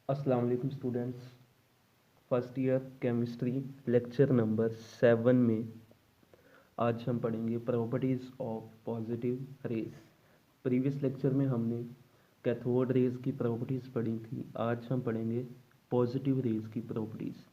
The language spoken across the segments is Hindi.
अस्सलाम वालेकुम students. First year chemistry lecture number 7 में आज हम पढ़ेंगे properties of positive raise. Previous lecture में हमने कैथोड रेज की प्रॉपर्टीज़ पढ़ी थी। आज हम पढ़ेंगे पॉजिटिव रेज की प्रॉपर्टीज़।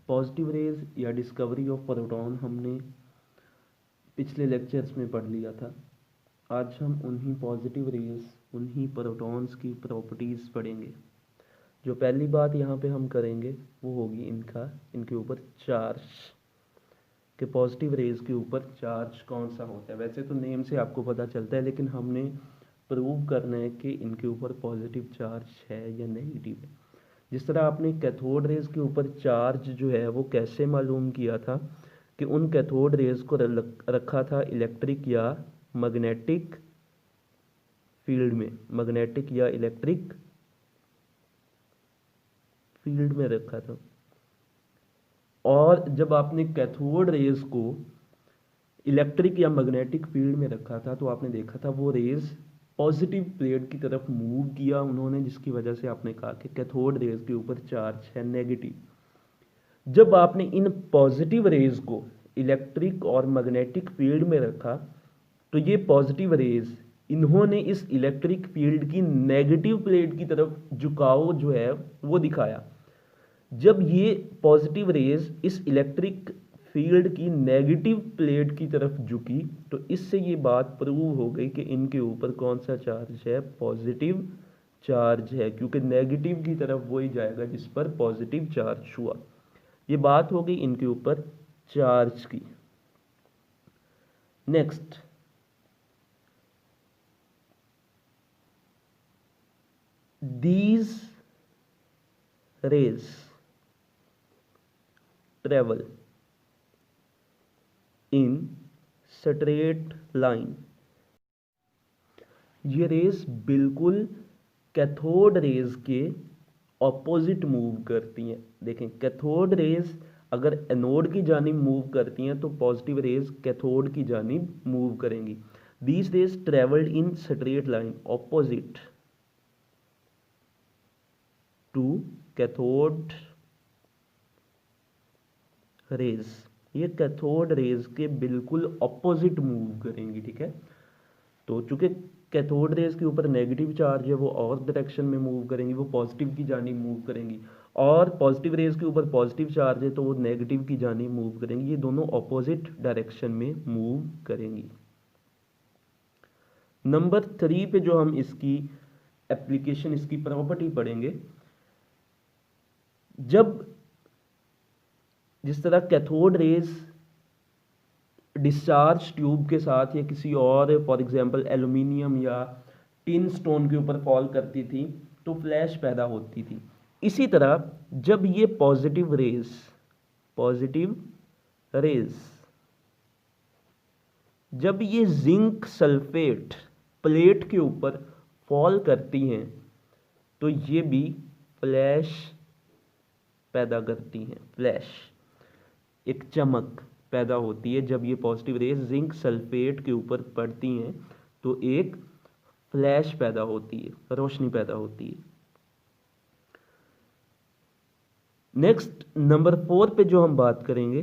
पॉजिटिव रेज या डिस्कवरी ऑफ प्रोटॉन हमने पिछले लेक्चर्स में पढ़ लिया था। आज हम उन्हीं पॉजिटिव रेज, उन्हीं प्रोटॉन्स की प्रॉपर्टीज़ पढ़ेंगे। जो पहली बात यहाँ पे हम करेंगे वो होगी इनके ऊपर चार्ज, कि पॉजिटिव रेज के ऊपर चार्ज कौन सा होता है। वैसे तो नेम से आपको पता चलता है, लेकिन हमने प्रूव करना है कि इनके ऊपर पॉजिटिव चार्ज है या नेगेटिव है। जिस तरह आपने कैथोड रेज के ऊपर चार्ज जो है वो कैसे मालूम किया था, कि उन कैथोड रेज को रखा था इलेक्ट्रिक या मैग्नेटिक फील्ड में, मैग्नेटिक या इलेक्ट्रिक फील्ड में रखा था। और जब आपने कैथोड रेज को इलेक्ट्रिक या मैग्नेटिक फील्ड में रखा था तो आपने देखा था वो रेज पॉजिटिव प्लेट की तरफ मूव किया उन्होंने, जिसकी वजह से आपने कहा कि कैथोड रेज के ऊपर चार्ज है नेगेटिव। जब आपने इन पॉजिटिव रेज को इलेक्ट्रिक और मैग्नेटिक फील्ड में रखा तो ये पॉजिटिव रेज इन्होंने इस इलेक्ट्रिक फील्ड की नेगेटिव प्लेट की तरफ झुकाव जो है वो दिखाया। जब ये पॉजिटिव रेज इस इलेक्ट्रिक फील्ड की नेगेटिव प्लेट की तरफ झुकी तो इससे ये बात प्रूव हो गई कि इनके ऊपर कौन सा चार्ज है, पॉजिटिव चार्ज है, क्योंकि नेगेटिव की तरफ वही जाएगा जिस पर पॉजिटिव चार्ज हुआ। ये बात हो गई इनके ऊपर चार्ज की। Next, these rays travel in straight line। ये रेस बिल्कुल कैथोड रेज के ऑपोजिट मूव करती हैं। देखें, कैथोड रेज अगर एनोड की जानिब मूव करती हैं तो पॉजिटिव रेज कैथोड की जानिब मूव करेंगी। These rays travelled in straight line opposite to cathode rays. ये कैथोड रेज के बिल्कुल ऑपोजिट मूव करेंगी, ठीक है। तो चूंकि कैथोड रेज के ऊपर नेगेटिव चार्ज है वो और डायरेक्शन में मूव करेंगी, वो पॉजिटिव की जानिब मूव करेंगी, और पॉजिटिव रेज के ऊपर पॉजिटिव चार्ज है तो वो नेगेटिव की जानिब मूव करेंगी। ये दोनों ऑपोजिट डायरेक्शन में मूव करेंगी। नंबर 3 पे जो हम इसकी एप्लीकेशन, इसकी प्रॉपर्टी पढ़ेंगे, जब जिस तरह कैथोड रेज डिस्चार्ज ट्यूब के साथ या किसी और फॉर एग्जांपल एल्युमिनियम या टिन स्टोन के ऊपर फॉल करती थी तो फ्लैश पैदा होती थी, इसी तरह जब ये पॉजिटिव रेज जब ये जिंक सल्फेट प्लेट के ऊपर फॉल करती हैं तो ये भी फ्लैश पैदा करती हैं। फ्लैश, एक चमक पैदा होती है जब ये पॉजिटिव रेज जिंक सल्फेट के ऊपर पड़ती हैं तो एक फ्लैश पैदा होती है, रोशनी पैदा होती है। नेक्स्ट, नंबर 4 पे जो हम बात करेंगे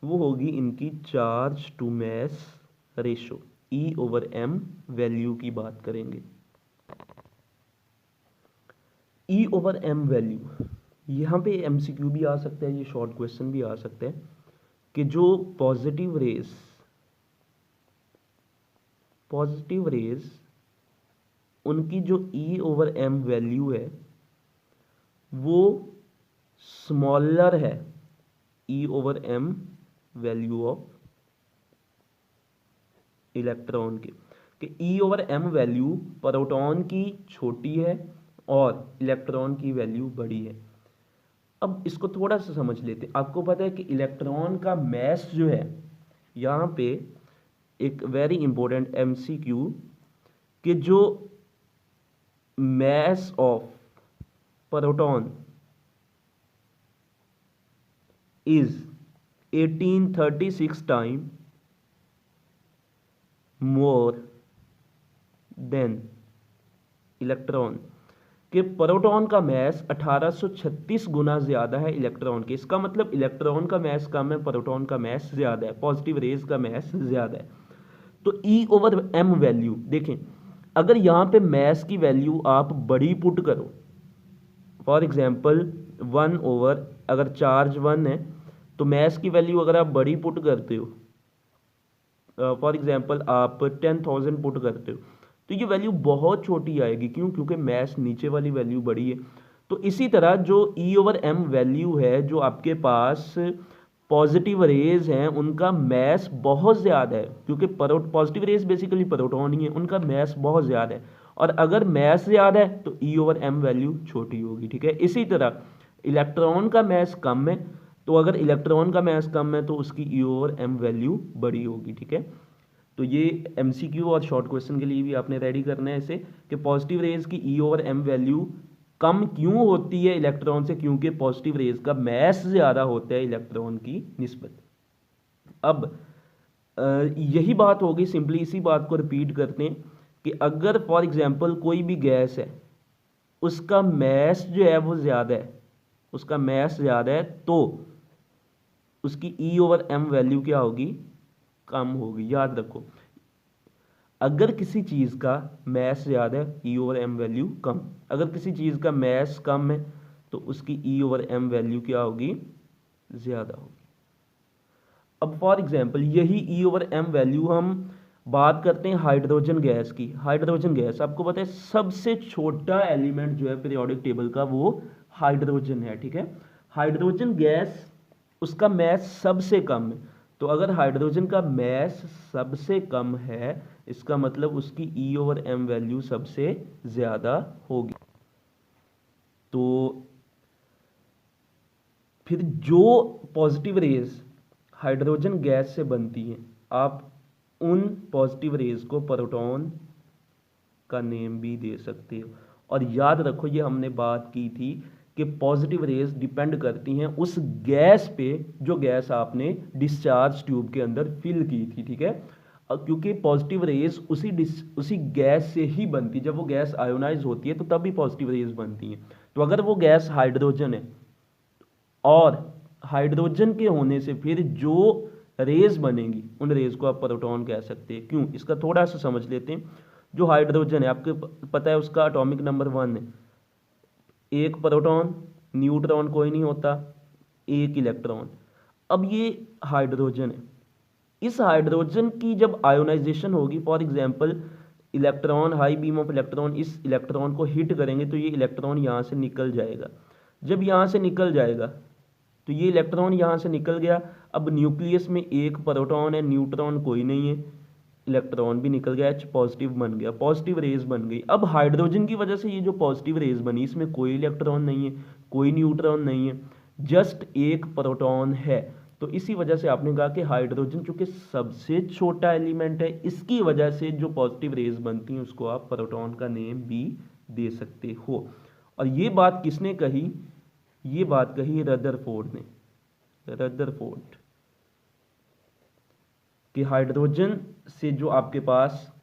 वो होगी इनकी charge to mass ratio, E/m value की बात करेंगे। E/m वैल्यू, यहाँ पे MCQ भी आ सकता है, ये शॉर्ट क्वेश्चन भी आ सकता है, कि जो पॉजिटिव रेज उनकी जो E/m वैल्यू है वो स्मॉलर है E/m वैल्यू ऑफ इलेक्ट्रॉन के, कि E/m वैल्यू प्रोटॉन की छोटी है और इलेक्ट्रॉन की वैल्यू बड़ी है। अब इसको थोड़ा सा समझ लेते हैं। आपको पता है कि इलेक्ट्रॉन का मैस जो है, यहाँ पे एक वेरी इंपॉर्टेंट MCQ, कि जो mass of proton is 1836 time more than electron, कि प्रोटॉन का मैस 1836 गुना ज़्यादा है इलेक्ट्रॉन के। इसका मतलब इलेक्ट्रॉन का मैस कम है, प्रोटॉन का मैस ज़्यादा है, पॉजिटिव रेज का मैस ज़्यादा है। तो E/m वैल्यू देखें, अगर यहाँ पे मैस की वैल्यू आप बड़ी पुट करो, फॉर एग्जाम्पल 1/, अगर चार्ज 1 है तो मैस की वैल्यू अगर आप बड़ी पुट करते हो, फॉर एग्जाम्पल आप 10,000 पुट करते हो, तो ये वैल्यू बहुत छोटी आएगी। क्यों? क्योंकि मैस नीचे वाली वैल्यू बड़ी है। तो इसी तरह जो E/m वैल्यू है, जो आपके पास पॉजिटिव रेज हैं उनका मैस बहुत ज़्यादा है, क्योंकि पॉजिटिव रेज बेसिकली प्रोटॉन ही है, उनका मैस बहुत ज़्यादा है। और अगर मैस ज़्यादा है तो E/m वैल्यू छोटी होगी, ठीक है। इसी तरह इलेक्ट्रॉन का मैस कम है, तो अगर इलेक्ट्रॉन का मैस कम है तो उसकी E/m वैल्यू बड़ी होगी, ठीक है। तो ये MCQ और शॉर्ट क्वेश्चन के लिए भी आपने रेडी करना है इसे, कि पॉजिटिव रेज की E/m वैल्यू कम क्यों होती है इलेक्ट्रॉन से, क्योंकि पॉजिटिव रेज का मैस ज़्यादा होता है इलेक्ट्रॉन की निस्बत। अब यही बात हो गई, सिंपली इसी बात को रिपीट करते हैं कि अगर फॉर एग्जांपल कोई भी गैस है, उसका मैस जो है वो ज़्यादा है, उसका मैस ज़्यादा है, तो उसकी E/m वैल्यू क्या होगी? कम होगी। याद रखो, अगर किसी चीज़ का मैस ज़्यादा है, E/m वैल्यू कम। अगर किसी चीज़ का मैस कम है तो उसकी E/m वैल्यू क्या होगी? ज़्यादा होगी। अब फॉर एग्जांपल यही E/m वैल्यू हम बात करते हैं हाइड्रोजन गैस की। हाइड्रोजन गैस आपको पता है सबसे छोटा एलिमेंट जो है पीरियोडिक टेबल का वो हाइड्रोजन है, ठीक है। हाइड्रोजन गैस, उसका मैस सबसे कम है। तो अगर हाइड्रोजन का मैस सबसे कम है, इसका मतलब उसकी E/m वैल्यू सबसे ज़्यादा होगी। तो फिर जो पॉजिटिव रेज हाइड्रोजन गैस से बनती हैं, आप उन पॉजिटिव रेज को प्रोटॉन का नेम भी दे सकते हो। और याद रखो, ये हमने बात की थी कि पॉजिटिव रेज डिपेंड करती हैं उस गैस पे जो गैस आपने डिस्चार्ज ट्यूब के अंदर फिल की थी, ठीक है। क्योंकि पॉजिटिव रेज उसी गैस से ही बनती है। जब वो गैस आयोनाइज होती है तो तब भी पॉजिटिव रेज बनती हैं। तो अगर वो गैस हाइड्रोजन है और हाइड्रोजन के होने से फिर जो रेज बनेंगी उन रेज को आप प्रोटॉन कह सकते हैं। क्यों? इसका थोड़ा सा समझ लेते हैं। जो हाइड्रोजन है, आपको पता है उसका एटॉमिक नंबर 1 है, एक प्रोटॉन, न्यूट्रॉन कोई नहीं होता, एक इलेक्ट्रॉन। अब ये हाइड्रोजन है, इस हाइड्रोजन की जब आयोनाइजेशन होगी, for example electron, high beam of electron इस इलेक्ट्रॉन को हिट करेंगे तो ये इलेक्ट्रॉन यहाँ से निकल जाएगा। जब यहाँ से निकल जाएगा तो ये इलेक्ट्रॉन यहाँ से निकल गया। अब न्यूक्लियस में एक प्रोटॉन है, न्यूट्रॉन कोई नहीं है, इलेक्ट्रॉन भी निकल गया, H पॉजिटिव बन गया, पॉजिटिव रेज बन गई। अब हाइड्रोजन की वजह से ये जो पॉजिटिव रेज बनी, इसमें कोई इलेक्ट्रॉन नहीं है, कोई न्यूट्रॉन नहीं है, जस्ट एक प्रोटॉन है। तो इसी वजह से आपने कहा कि हाइड्रोजन चूंकि सबसे छोटा एलिमेंट है, इसकी वजह से जो पॉजिटिव रेज बनती हैं उसको आप प्रोटॉन का नेम भी दे सकते हो। और ये बात किसने कही? ये बात कही रदरफोर्ड ने, रदरफोर्ड, कि हाइड्रोजन से जो आपके पास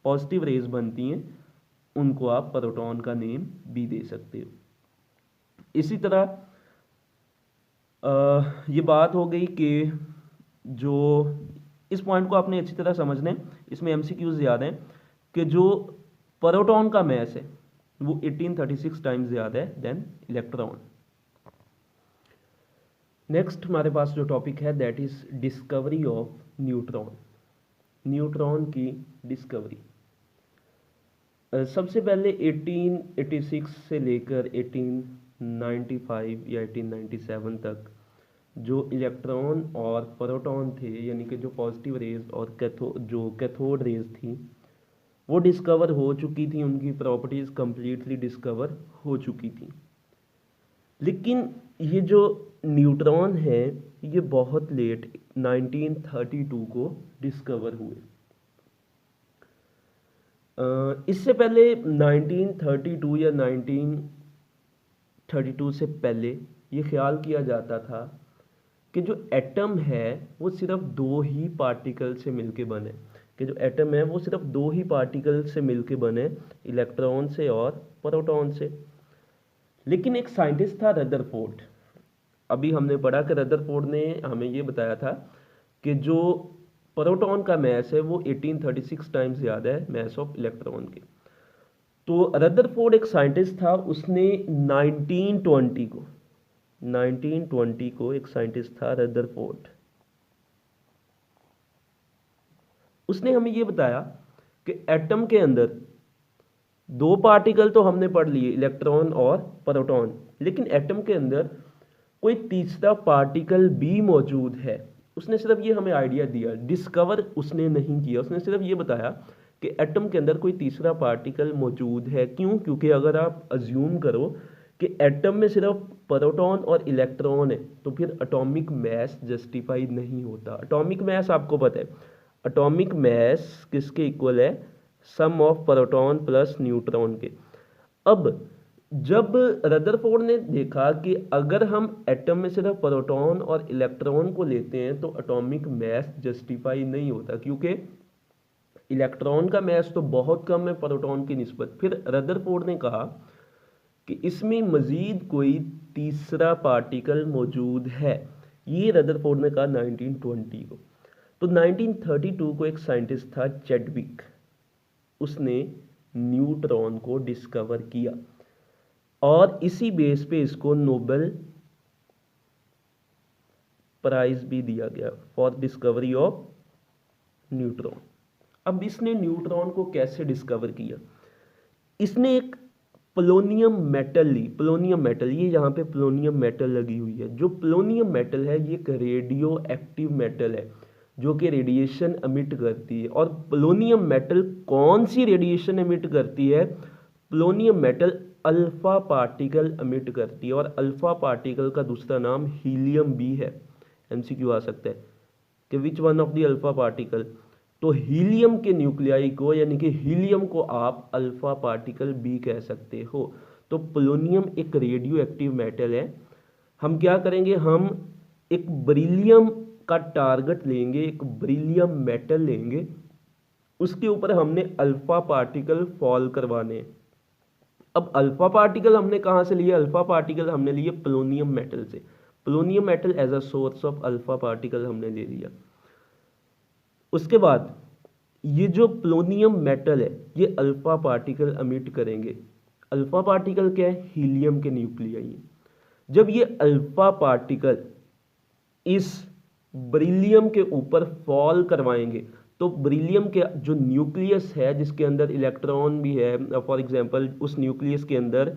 पॉजिटिव रेज बनती हैं उनको आप प्रोटॉन का नेम भी दे सकते हो। इसी तरह ये बात हो गई कि जो इस पॉइंट को आपने अच्छी तरह समझना है, इसमें MCQs याद हैं कि जो प्रोटॉन का मैस है वो 1836 टाइम्स ज़्यादा है देन इलेक्ट्रॉन। नेक्स्ट हमारे पास जो टॉपिक है that is discovery of neutron. Neutron की डिस्कवरी सबसे पहले 1886 से लेकर 1895 या 1897 तक जो इलेक्ट्रॉन और प्रोटॉन थे, यानी कि जो पॉजिटिव रेज और जो कैथोड रेज थी वो डिस्कवर हो चुकी थी, उनकी प्रॉपर्टीज कंप्लीटली डिस्कवर हो चुकी थी। लेकिन ये जो न्यूट्रॉन है ये बहुत लेट 1932 को डिस्कवर हुए। इससे पहले 1932 या 1932 से पहले ये ख्याल किया जाता था कि जो एटम है वो सिर्फ दो ही पार्टिकल से मिलके बने, कि जो एटम है वो सिर्फ दो ही पार्टिकल से मिलके बने, इलेक्ट्रॉन से और प्रोटॉन से। लेकिन एक साइंटिस्ट था रदरफोर्ड। अभी हमने पढ़ा कि रदरफोर्ड ने हमें ये बताया था कि जो प्रोटॉन का मैस है वो 1836 टाइम्स ज़्यादा है मैस ऑफ इलेक्ट्रॉन के। तो रदरफोर्ड एक साइंटिस्ट था, उसने 1920 को एक साइंटिस्ट था रदरफोर्ड, उसने हमें ये बताया कि एटम के अंदर दो पार्टिकल तो हमने पढ़ लिए, इलेक्ट्रॉन और प्रोटॉन, लेकिन एटम के अंदर कोई तीसरा पार्टिकल भी मौजूद है। उसने सिर्फ ये हमें आइडिया दिया, डिस्कवर उसने नहीं किया। उसने सिर्फ ये बताया कि एटम के अंदर कोई तीसरा पार्टिकल मौजूद है। क्यों? क्योंकि अगर आप अज्यूम करो कि एटम में सिर्फ प्रोटॉन और इलेक्ट्रॉन है तो फिर एटॉमिक मैस जस्टिफाई नहीं होता। एटॉमिक मैस आपको पता है, एटॉमिक मैस किसके इक्वल है? सम ऑफ प्रोटॉन प्लस न्यूट्रॉन के। अब जब रदरफोर्ड ने देखा कि अगर हम एटम में सिर्फ प्रोटॉन और इलेक्ट्रॉन को लेते हैं तो एटॉमिक मैस जस्टिफाई नहीं होता, क्योंकि इलेक्ट्रॉन का मैस तो बहुत कम है प्रोटॉन की निस्बत। फिर रदरफोर्ड ने कहा कि इसमें मजीद कोई तीसरा पार्टिकल मौजूद है। ये रदरफोर्ड ने कहा 1920 को। तो 1932 को एक साइंटिस्ट था चैडविक, उसने न्यूट्रॉन को डिस्कवर किया और इसी बेस पे इसको नोबेल प्राइज भी दिया गया फॉर डिस्कवरी ऑफ न्यूट्रॉन। अब इसने न्यूट्रॉन को कैसे डिस्कवर किया? इसने एक पोलोनियम मेटल ली। पोलोनियम मेटल, ये यहाँ पे पोलोनियम मेटल लगी हुई है। जो पोलोनियम मेटल है ये एक रेडियो एक्टिव मेटल है जो कि रेडिएशन एमिट करती है। और पोलोनियम मेटल कौन सी रेडिएशन एमिट करती है? Polonium metal alpha particle emit करती है, और अल्फा पार्टिकल का दूसरा नाम हीलियम भी है। एमसीक्यू आ सकता है कि which one of the alpha particle, तो हीलियम के न्यूक्लियाई को यानी कि हीलियम को आप अल्फा पार्टिकल भी कह सकते हो। तो पोलोनियम एक रेडियो एक्टिव मेटल है। हम क्या करेंगे, हम एक बेरिलियम का टारगेट लेंगे, एक बेरिलियम मेटल लेंगे, उसके ऊपर हमने अल्फा पार्टिकल फॉल करवाने। अब अल्फा पार्टिकल हमने कहाँ से लिए? अल्फा पार्टिकल हमने लिए पोलोनियम मेटल से। Polonium metal as a source of alpha particle हमने ले लिया। उसके बाद ये जो पोलोनियम मेटल है ये अल्फा पार्टिकल एमिट करेंगे। अल्फा पार्टिकल क्या है? हीलियम के न्यूक्लियाई है। जब ये अल्फा पार्टिकल इस बेरिलियम के ऊपर फॉल करवाएंगे तो बेरिलियम के जो न्यूक्लियस है जिसके अंदर इलेक्ट्रॉन भी है, फॉर एग्जांपल उस न्यूक्लियस के अंदर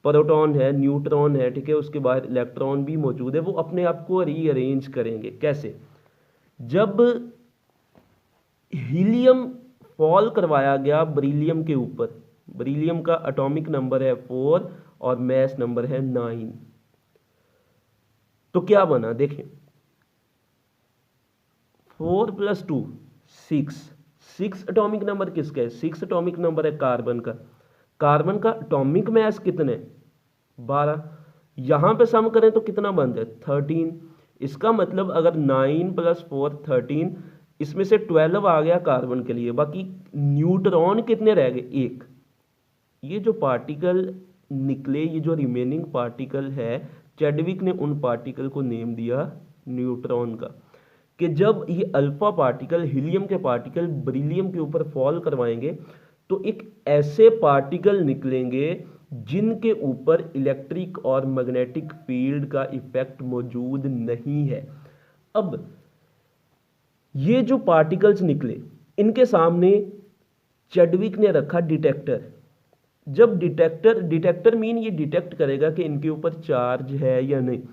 प्रोटॉन है, न्यूट्रॉन है, ठीक है, उसके बाहर इलेक्ट्रॉन भी मौजूद है, वो अपने आप को रीअरेंज करेंगे। कैसे? जब हीलियम फॉल करवाया गया बेरिलियम के ऊपर, बेरिलियम का एटॉमिक नंबर है 4 और मैस नंबर है 9, तो क्या बना देखें, 4 + 2 6 एटॉमिक नंबर किसका है? 6 एटॉमिक नंबर है कार्बन का। कार्बन का एटॉमिक मैस कितने? 12। यहां पे सम करें तो कितना बनता है? 13। इसका मतलब अगर 9 + 4 13, इसमें से 12 आ गया कार्बन के लिए, बाकी न्यूट्रॉन कितने रह गए? 1। ये जो पार्टिकल निकले, ये जो रिमेनिंग पार्टिकल है, चैडविक ने उन पार्टिकल को नेम दिया न्यूट्रॉन का। कि जब ये अल्फा पार्टिकल हीलियम के पार्टिकल बेरिलियम के ऊपर फॉल करवाएंगे तो एक ऐसे पार्टिकल निकलेंगे जिनके ऊपर इलेक्ट्रिक और मैग्नेटिक फील्ड का इफेक्ट मौजूद नहीं है। अब ये जो पार्टिकल्स निकले इनके सामने चैडविक ने रखा डिटेक्टर। जब डिटेक्टर मीन ये डिटेक्ट करेगा कि इनके ऊपर चार्ज है या नहीं।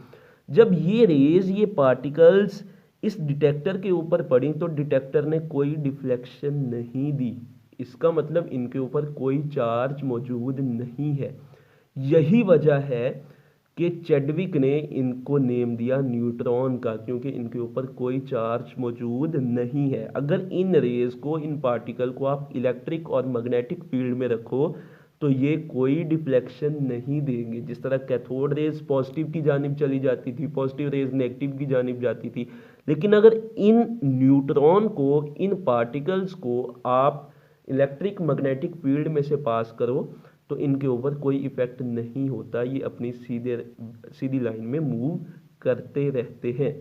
जब ये रेज, ये पार्टिकल्स इस डिटेक्टर के ऊपर पड़ी तो डिटेक्टर ने कोई डिफ्लेक्शन नहीं दी, इसका मतलब इनके ऊपर कोई चार्ज मौजूद नहीं है। यही वजह है कि चैडविक ने इनको नेम दिया न्यूट्रॉन का, क्योंकि इनके ऊपर कोई चार्ज मौजूद नहीं है। अगर इन रेज को, इन पार्टिकल को आप इलेक्ट्रिक और मैग्नेटिक फील्ड में रखो तो ये कोई डिफ्लेक्शन नहीं देंगे। जिस तरह कैथोड रेज पॉजिटिव की जानिब चली जाती थी, पॉजिटिव रेज नेगेटिव की जानिब जाती थी, लेकिन अगर इन न्यूट्रॉन को, इन पार्टिकल्स को आप इलेक्ट्रिक मैग्नेटिक फील्ड में से पास करो तो इनके ऊपर कोई इफेक्ट नहीं होता, ये अपनी सीधी लाइन में मूव करते रहते हैं।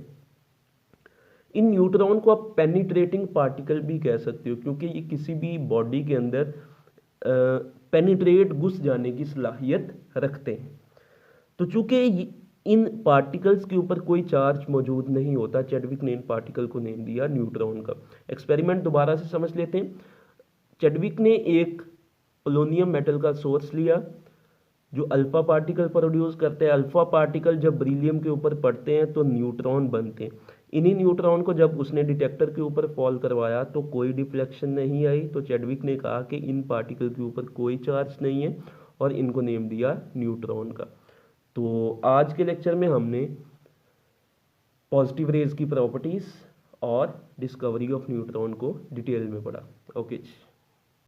इन न्यूट्रॉन को आप पेनिट्रेटिंग पार्टिकल भी कह सकते हो, क्योंकि ये किसी भी बॉडी के अंदर पेनिट्रेट, घुस जाने की सलाहियत रखते हैं। तो चूंकि इन पार्टिकल्स के ऊपर कोई चार्ज मौजूद नहीं होता, चैडविक ने इन पार्टिकल को नेम दिया न्यूट्रॉन का। एक्सपेरिमेंट दोबारा से समझ लेते हैं। चैडविक ने एक पोलोनियम मेटल का सोर्स लिया जो अल्फा पार्टिकल प्रोड्यूस करते हैं। अल्फा पार्टिकल जब बेरिलियम के ऊपर पड़ते हैं तो न्यूट्रॉन बनते हैं। इन्हीं न्यूट्रॉन को जब उसने डिटेक्टर के ऊपर फॉल करवाया तो कोई डिफ्लेक्शन नहीं आई। तो चैडविक ने कहा कि इन पार्टिकल के ऊपर कोई चार्ज नहीं है और इनको नेम दिया न्यूट्रॉन का। तो आज के लेक्चर में हमने पॉजिटिव रेज की प्रॉपर्टीज और डिस्कवरी ऑफ न्यूट्रॉन को डिटेल में पढ़ा। ओके।